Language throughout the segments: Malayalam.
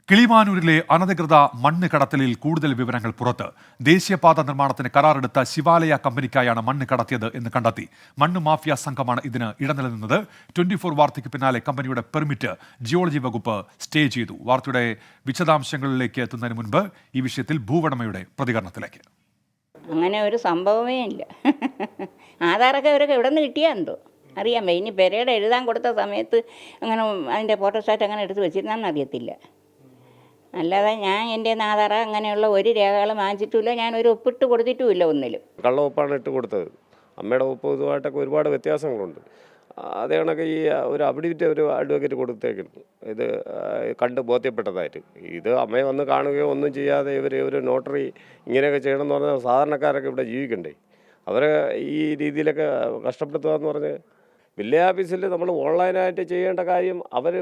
കിളിമാനൂരിലെ അനധികൃത മണ്ണ് കടത്തലിൽ കൂടുതൽ വിവരങ്ങൾ പുറത്ത്. ദേശീയപാത നിർമ്മാണത്തിന് കരാറെടുത്ത ശിവാലയ കമ്പനിക്കായാണ് മണ്ണ് കടത്തിയത് എന്ന് കണ്ടെത്തി. മണ്ണ് മാഫിയ സംഘമാണ് ഇതിന് ഇടനിലനിന്നത്. 24 വാർത്തയ്ക്ക് പിന്നാലെ കമ്പനിയുടെ പെർമിറ്റ് ജിയോളജി വകുപ്പ് സ്റ്റേ ചെയ്തു. വാർത്തയുടെ വിശദാംശങ്ങളിലേക്ക് എത്തുന്നതിന് മുൻപ് ഈ വിഷയത്തിൽ ഭൂവുടമയുടെ പ്രതികരണത്തിലേക്ക്. അങ്ങനെ ഒരു സംഭവമേ ഇല്ല. ആധാറൊക്കെ അവരൊക്കെ എവിടെ നിന്ന് കിട്ടിയാൽ എന്തോ അറിയാൻ വയ്യ. ഇനി പെരയുടെ എഴുതാൻ കൊടുത്ത സമയത്ത് അങ്ങനെ അതിൻ്റെ ഫോട്ടോസ്റ്റാറ്റ് അങ്ങനെ എടുത്ത് വെച്ചിരുന്നാന്ന് അറിയത്തില്ല. അല്ലാതെ ഞാൻ എൻ്റെ ആധാർ അങ്ങനെയുള്ള ഒരു രേഖകളും വാങ്ങിച്ചിട്ടുമില്ല. ഞാൻ ഒരു ഒപ്പിട്ട് കൊടുത്തിട്ടുമില്ല ഒന്നിലും. കള്ള ഒപ്പാണ് ഇട്ട് കൊടുത്തത്. അമ്മയുടെ ഒപ്പ് ഇതുമായിട്ടൊക്കെ ഒരുപാട് വ്യത്യാസങ്ങളുണ്ട്. അതേ കണക്ക് ഈ ഒരു അപ്ഡേറ്റ് ഒരു അഡ്വക്കേറ്റ് കൊടുത്തേക്കുന്നു, ഇത് കണ്ട് ബോധ്യപ്പെട്ടതായിട്ട്. ഇത് അമ്മയെ വന്ന് കാണുകയോ ഒന്നും ചെയ്യാതെ ഒരു നോട്ടറി ഇങ്ങനെയൊക്കെ ചെയ്യണമെന്ന് പറഞ്ഞാൽ സാധാരണക്കാരൊക്കെ ഇവിടെ ജീവിക്കണ്ടേ? അവരെ ഈ രീതിയിലൊക്കെ കഷ്ടപ്പെടുത്തുക എന്ന് പറഞ്ഞ് വില്ലേജ് ഓഫീസിൽ നമ്മൾ ഓൺലൈനായിട്ട് ചെയ്യേണ്ട കാര്യം അവർ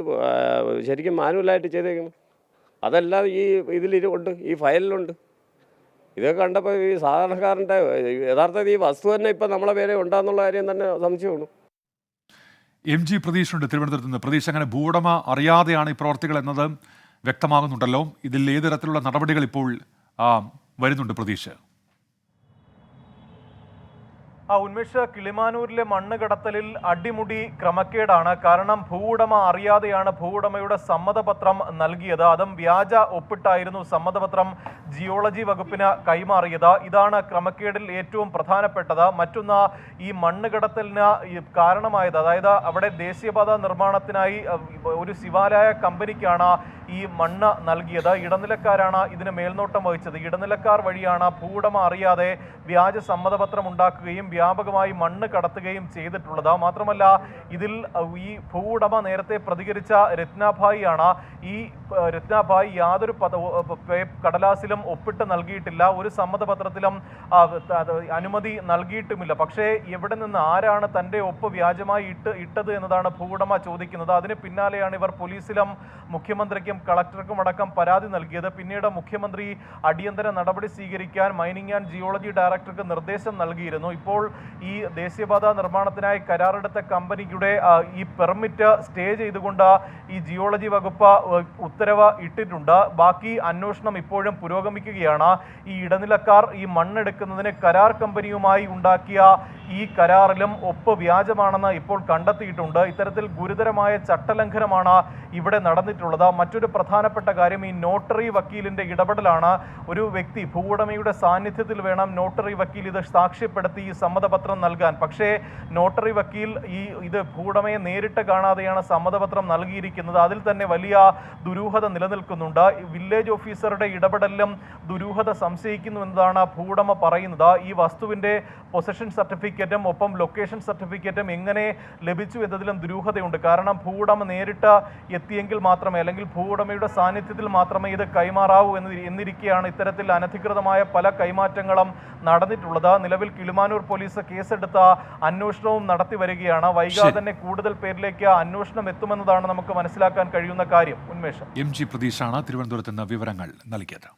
ശരിക്കും മാനുവലായിട്ട് ചെയ്തേക്കണം. അതെല്ലാം ഈ ഇതിലുണ്ട്, ഈ ഫയലിലുണ്ട്. ഇതൊക്കെ കണ്ടപ്പോൾ ഈ സാധാരണക്കാരൻ്റെ യഥാർത്ഥത്തിൽ ഈ വസ്തു തന്നെ ഇപ്പം നമ്മളെ പേരെ ഉണ്ടാകുന്നുള്ള കാര്യം തന്നെ സംശയമാണ്. MG പ്രതീഷുണ്ട് തിരുവനന്തപുരത്ത് നിന്ന്. പ്രതീഷ്, അങ്ങനെ ഭൂവുടമ അറിയാതെയാണ് ഈ പ്രവർത്തികൾ എന്നത് വ്യക്തമാകുന്നുണ്ടല്ലോ. ഇതിൽ ഏത് തരത്തിലുള്ള നടപടികൾ ഇപ്പോൾ വരുന്നുണ്ട് പ്രതീഷ്? ഉന്മേഷ്, കിളിമാനൂരിലെ മണ്ണ് കടത്തലിൽ അടിമുടി ക്രമക്കേടാണ്. കാരണം ഭൂവുടമ അറിയാതെയാണ് ഭൂവുടമയുടെ സമ്മതപത്രം നൽകിയത്. അതും വ്യാജ ഒപ്പിട്ടായിരുന്നു സമ്മതപത്രം ജിയോളജി വകുപ്പിന് കൈമാറിയത്. ഇതാണ് ക്രമക്കേടിൽ ഏറ്റവും പ്രധാനപ്പെട്ടത്. മറ്റൊന്ന്, ഈ മണ്ണ് കടത്തലിന് കാരണമായത്, അതായത് അവിടെ ദേശീയപാത നിർമ്മാണത്തിനായി ഒരു ശിവാലയ കമ്പനിക്കാണ് ഈ മണ്ണ് നൽകിയത്. ഇടനിലക്കാരാണ് ഇതിന് മേൽനോട്ടം വഹിച്ചത്. ഇടനിലക്കാർ വഴിയാണ് ഭൂവുടമ അറിയാതെ വ്യാജ സമ്മതപത്രം ഉണ്ടാക്കുകയും വ്യാപകമായി മണ്ണ് കടത്തുകയും ചെയ്തിട്ടുള്ളത്. മാത്രമല്ല, ഇതിൽ ഈ ഭൂവുടമ നേരത്തെ പ്രതികരിച്ച രത്നാഭായി ആണ്. ഈ രത്നാഭായി യാതൊരു കടലാസിലും ഒപ്പിട്ട് നൽകിയിട്ടില്ല, ഒരു സമ്മതപത്രത്തിലും അനുമതി നൽകിയിട്ടുമില്ല. പക്ഷേ എവിടെ നിന്ന്, ആരാണ് തൻ്റെ ഒപ്പ് വ്യാജമായി ഇട്ടത് എന്നതാണ് ഭൂവുടമ ചോദിക്കുന്നത്. അതിന് പിന്നാലെയാണ് ഇവർ പോലീസിലും മുഖ്യമന്ത്രിക്കും കളക്ടർക്കും അടക്കം പരാതി നൽകിയത്. പിന്നീട് മുഖ്യമന്ത്രി അടിയന്തര നടപടി സ്വീകരിക്കാൻ മൈനിങ് ആൻഡ് ജിയോളജി ഡയറക്ടർക്ക് നിർദ്ദേശം നൽകിയിരുന്നു. ഇപ്പോൾ ഈ ദേശീയപാത നിർമ്മാണത്തിനായി കരാറെടുത്ത കമ്പനിയുടെ ഈ പെർമിറ്റ് സ്റ്റേ ചെയ്തുകൊണ്ട് ഈ ജിയോളജി വകുപ്പ് ഉത്തരവ് ഇട്ടിട്ടുണ്ട്. ബാക്കി അന്വേഷണം ഇപ്പോഴും പുരോഗമിക്കുകയാണ്. ഈ ഇടനിലക്കാർ ഈ മണ്ണെടുക്കുന്നതിന് കരാർ കമ്പനിയുമായി ഉണ്ടാക്കിയ ഈ കരാറിലും ഒപ്പ് വ്യാജമാണെന്ന് ഇപ്പോൾ കണ്ടെത്തിയിട്ടുണ്ട്. ഇത്തരത്തിൽ ഗുരുതരമായ ചട്ടലംഘനമാണ് ഇവിടെ നടന്നിട്ടുള്ളത്. മറ്റൊരു പ്രധാനപ്പെട്ട കാര്യം, ഈ നോട്ടറി വക്കീലിൻ്റെ ഇടപെടലാണ്. ഒരു വ്യക്തി ഭൂവുടമയുടെ സാന്നിധ്യത്തിൽ വേണം നോട്ടറി വക്കീൽ ഇത് സാക്ഷ്യപ്പെടുത്തി ഈ സമ്മതപത്രം നൽകാൻ. പക്ഷേ നോട്ടറി വക്കീൽ ഇത് ഭൂവുടമയെ നേരിട്ട് കാണാതെയാണ് സമ്മതപത്രം നൽകിയിരിക്കുന്നത്. അതിൽ തന്നെ വലിയ ദുരൂഹത നിലനിൽക്കുന്നുണ്ട്. വില്ലേജ് ഓഫീസറുടെ ഇടപെടലിലും ദുരൂഹത സംശയിക്കുന്നു എന്നതാണ് ഭൂവുടമ പറയുന്നത്. ഈ വസ്തുവിൻ്റെ പൊസഷൻ സർട്ടിഫിക്കറ്റും ഒപ്പം ലൊക്കേഷൻ സർട്ടിഫിക്കറ്റും എങ്ങനെ ലഭിച്ചു എന്നതിലും ദുരൂഹതയുണ്ട്. കാരണം ഭൂവുടമ നേരിട്ട് എത്തിയെങ്കിൽ മാത്രമേ, അല്ലെങ്കിൽ ഭൂവുടമയുടെ സാന്നിധ്യത്തിൽ മാത്രമേ ഇത് കൈമാറാവൂ എന്നിരിക്കെയാണ് ഇത്തരത്തിൽ അനധികൃതമായ പല കൈമാറ്റങ്ങളും നടന്നിട്ടുള്ളത്. നിലവിൽ കിളിമാനൂർ പോലീസ് കേസെടുത്ത അന്വേഷണവും നടത്തി വരികയാണ്. വൈകാതെ തന്നെ കൂടുതൽ പേരിലേക്ക് അന്വേഷണം എത്തുമെന്നതാണ് നമുക്ക് മനസ്സിലാക്കാൻ കഴിയുന്ന കാര്യം. ഉന്മേഷം, MG പ്രതീഷാണ് തിരുവനന്തപുരത്ത് നിന്ന് വിവരങ്ങൾ നൽകിയത്.